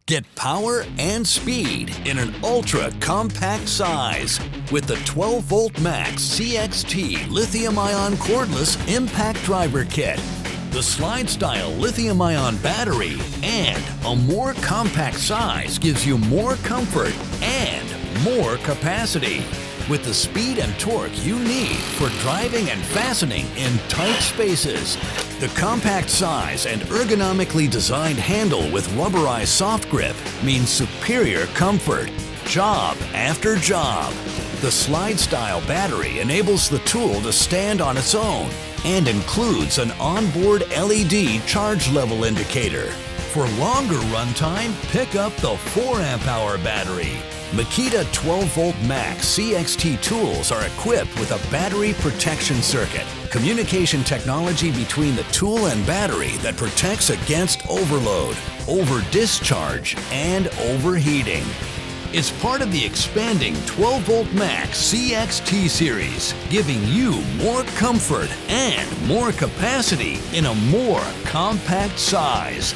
Get power and speed in an ultra-compact size with the 12-volt max CXT Lithium-Ion Cordless Impact Driver Kit. The slide-style lithium-ion battery and a more compact size gives you more comfort and more capacity with the speed and torque you need for driving and fastening in tight spaces. The compact size and ergonomically designed handle with rubberized soft grip means superior comfort, job after job. The slide-style battery enables the tool to stand on its own and includes an onboard LED charge level indicator. For longer runtime, pick up the 4-amp-hour battery. MAKITA 12-volt max CXT tools are equipped with a battery protection circuit, communication technology between the tool and battery that protects against overload, over-discharge, and overheating. It's part of the expanding 12-volt max CXT series, giving you more comfort and more capacity in a more compact size.